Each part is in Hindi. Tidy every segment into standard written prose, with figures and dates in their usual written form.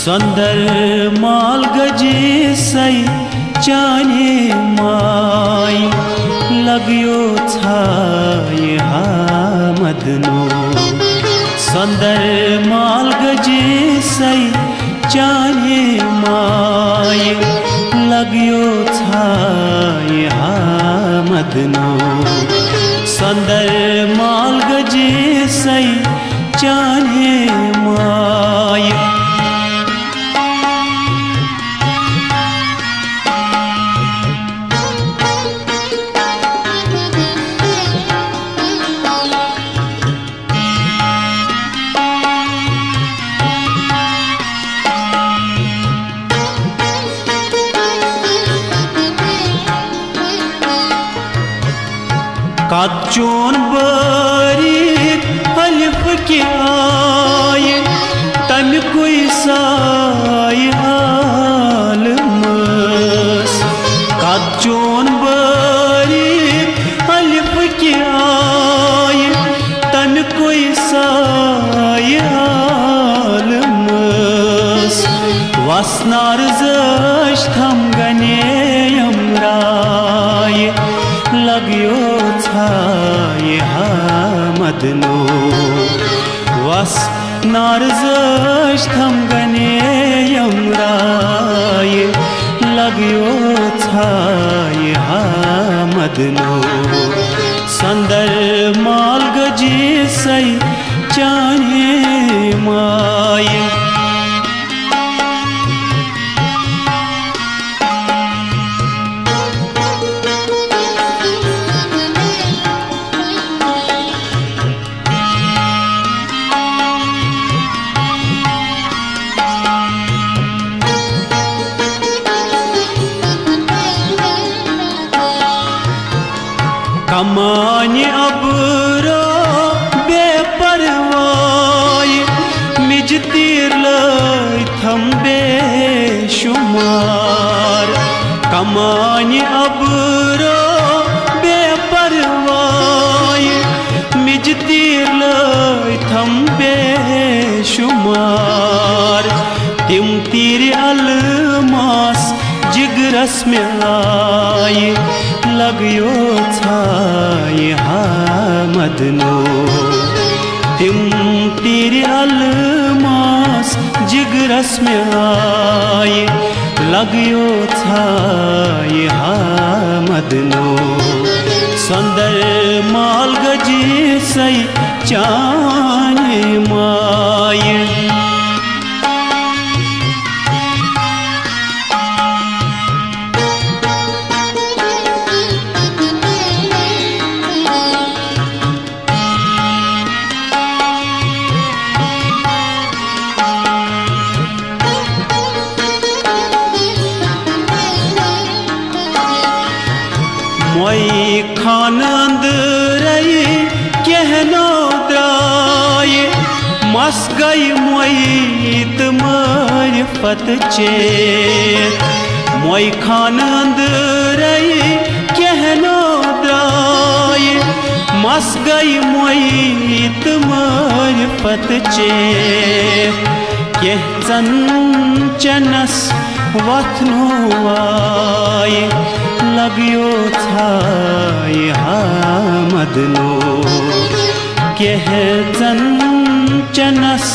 सुंदर माल गजे सई चाने माई लगियो छाय मदनो। सुंदर माल गजे सई चाने माई लगियो छाय मदनो। सुंदर माल गजे सई चाने माई कच्चोन बारीक अलिफ के आय तम कोई साय आलमस। कच्चोन बारीक अलिफ के आय तम कोई साय आलमस। वसनार जश थम गने यमराय लगियो छाय मदनो। वस नारजश थम गने यमराय लगियो छाय मदनो। सुंदर माल गजे सई चाने माय कमानी अबरो बेपरवाय मिज तीर लाई थम बेशुमार। कमानी अबरो बेपरवाय मिज तीर लाई थम बेशुमार। तिम तीर अलमास जिगरस में आय लगियो छाय मदनो। तिम तीर अलमास जिगरस में आय लगियो छाय मदनो। सुंदर माल गजे सई चाने माय मोई खान अंदरई कहनो द्राय मस गई मोई तमर फत चे। मोई खान अंदरई कहनो द्राय मस गई मोई तमर फत चे। कह चंचनस वथनो आय लगियो छाय मदनो। कह चंचनस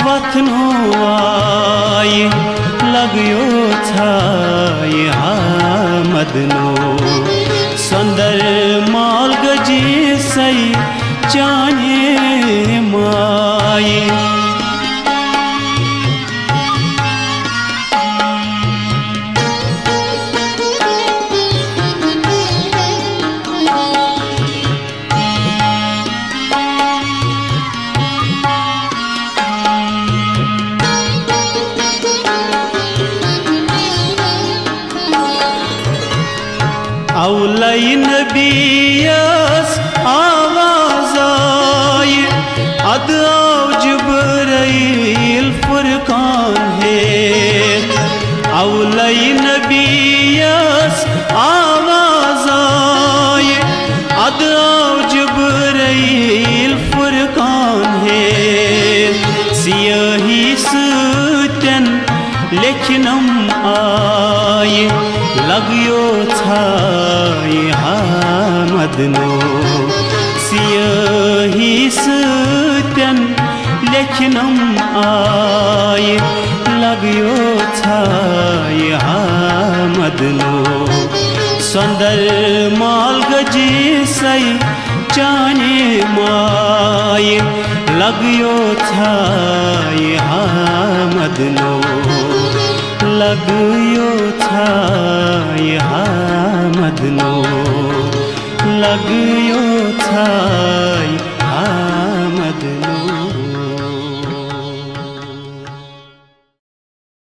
वथनो आय लगियो छाय मदनो। सुंदर माल गजे सई चाने माय औलई नबीयस आवाज़ आय अद जिब्राइल फुरकान है। औलई नबीयस आवाज़ आय अद जिब्राइल फुरकान है। सियाही सुतन मदनो सियाही सत्यन लेखनम आय लग्यो छाय मदनो सुंदर माल गजी सई चाने माय लग्यो छाय मदनो लग्यो छाय मदनो लग्यो छाय